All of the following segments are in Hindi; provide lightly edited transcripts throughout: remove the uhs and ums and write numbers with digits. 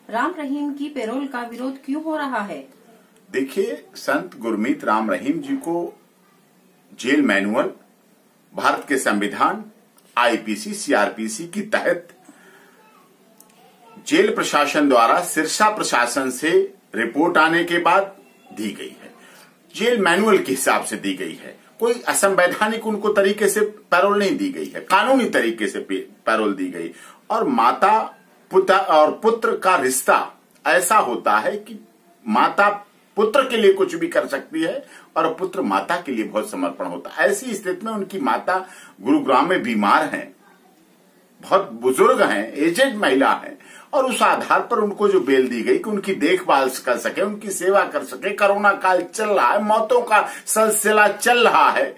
राम रहीम की पैरोल का विरोध क्यों हो रहा है? देखिए, संत गुरमीत राम रहीम जी को जेल मैनुअल, भारत के संविधान, आईपीसी, सीआरपीसी के तहत जेल प्रशासन द्वारा सिरसा प्रशासन से रिपोर्ट आने के बाद दी गई है। जेल मैनुअल के हिसाब से दी गई है। कोई असंवैधानिक उनको तरीके से पैरोल नहीं दी गई है, कानूनी तरीके से पैरोल दी गई। और माता पिता और पुत्र का रिश्ता ऐसा होता है कि माता पुत्र के लिए कुछ भी कर सकती है और पुत्र माता के लिए बहुत समर्पण होता है। ऐसी स्थिति में उनकी माता गुरुग्राम में बीमार हैं, बहुत बुजुर्ग हैं, एजेड महिला हैं, और उस आधार पर उनको जो बेल दी गई कि उनकी देखभाल कर सके, उनकी सेवा कर सके। कोरोना काल चल रहा है, मौतों का सिलसिला चल रहा है,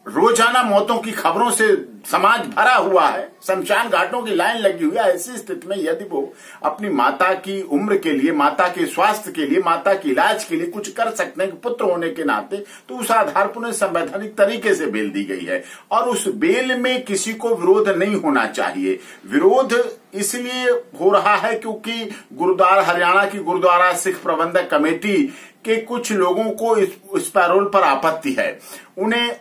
रोजाना मौतों की खबरों से समाज भरा हुआ है, शमशान घाटों की लाइन लगी हुई है। ऐसी स्थिति में यदि वो अपनी माता की उम्र के लिए, माता के स्वास्थ्य के लिए, माता के इलाज के लिए कुछ कर सकते हैं पुत्र होने के नाते, तो उस आधार पर उन्हें संवैधानिक तरीके से बेल दी गई है। और उस बेल में किसी को विरोध नहीं होना चाहिए। विरोध इसलिए हो रहा है क्योंकि गुरुद्वारा, हरियाणा की गुरुद्वारा सिख प्रबंधक कमेटी के कुछ लोगों को इस पैरोल पर आपत्ति है। उन्हें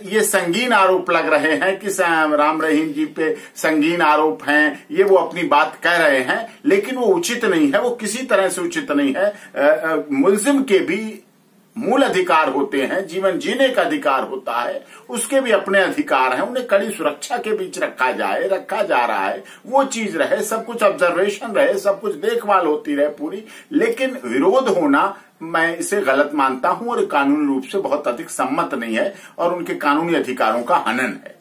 ये संगीन आरोप लग रहे हैं कि राम रहीम जी पे संगीन आरोप हैं, ये वो अपनी बात कह रहे हैं, लेकिन वो उचित नहीं है, वो किसी तरह से उचित नहीं है। मुल्जिम के भी मूल अधिकार होते हैं, जीवन जीने का अधिकार होता है, उसके भी अपने अधिकार हैं, उन्हें कड़ी सुरक्षा के बीच रखा जा रहा है, वो चीज रहे, सब कुछ ऑब्जर्वेशन रहे, सब कुछ देखभाल होती रहे पूरी। लेकिन विरोध होना मैं इसे गलत मानता हूं और कानूनी रूप से बहुत अधिक सम्मत नहीं है और उनके कानूनी अधिकारों का हनन है।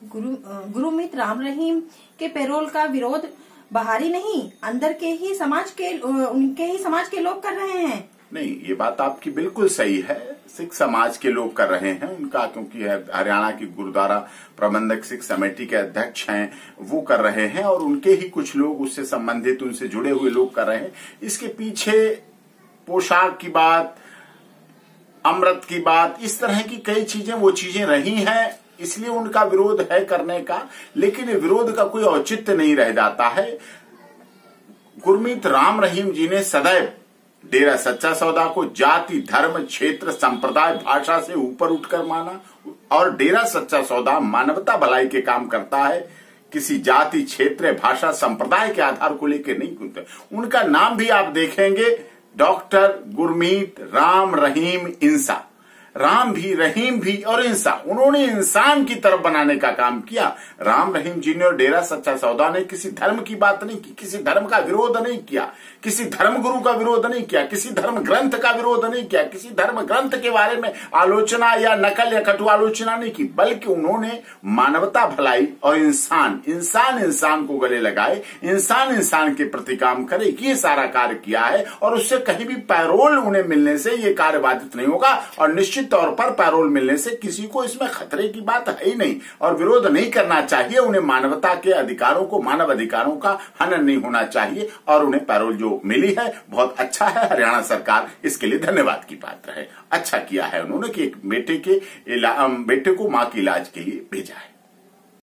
गुरमीत राम रहीम के पैरोल का विरोध बाहरी नहीं, अंदर के ही समाज के, उनके ही समाज के लोग कर रहे हैं। नहीं, ये बात आपकी बिल्कुल सही है। सिख समाज के लोग कर रहे हैं उनका, क्योंकि हरियाणा की गुरुद्वारा प्रबंधक सिख समिति के अध्यक्ष हैं, वो कर रहे हैं और उनके ही कुछ लोग उससे संबंधित, उनसे जुड़े हुए लोग कर रहे हैं। इसके पीछे पोशाक की बात, अमृत की बात, इस तरह की कई चीजें, वो चीजें रही हैं, इसलिए उनका विरोध है करने का। लेकिन विरोध का कोई औचित्य नहीं रह जाता है। गुरमीत राम रहीम जी ने सदैव डेरा सच्चा सौदा को जाति, धर्म, क्षेत्र, संप्रदाय, भाषा से ऊपर उठकर माना और डेरा सच्चा सौदा मानवता भलाई के काम करता है। किसी जाति, क्षेत्र, भाषा, संप्रदाय के आधार को लेकर नहीं करते। उनका नाम भी आप देखेंगे, डॉक्टर गुरमीत राम रहीम इंसा। राम भी, रहीम भी और इंसान, उन्होंने इंसान की तरफ बनाने का काम किया। राम रहीम जी ने और डेरा सच्चा सौदा ने किसी धर्म की बात नहीं की, किसी धर्म का विरोध नहीं किया, किसी धर्म गुरु का विरोध नहीं किया, किसी धर्म ग्रंथ का विरोध नहीं किया, किसी धर्म ग्रंथ के बारे में आलोचना या नकल या कटु आलोचना नहीं की, बल्कि उन्होंने मानवता भलाई और इंसान को गले लगाए, इंसान के प्रति काम करे, ये सारा कार्य किया है। और उससे कहीं भी पैरोल उन्हें मिलने से ये कार्य बाधित नहीं होगा और निश्चित तौर पर पैरोल मिलने से किसी को इसमें खतरे की बात है ही नहीं और विरोध नहीं करना चाहिए। उन्हें मानवता के अधिकारों को, मानव अधिकारों का हनन नहीं होना चाहिए और उन्हें पैरोल जो मिली है बहुत अच्छा है। हरियाणा सरकार इसके लिए धन्यवाद की पात्र है। अच्छा किया है उन्होंने कि एक बेटे को मां के इलाज के लिए भेजा है।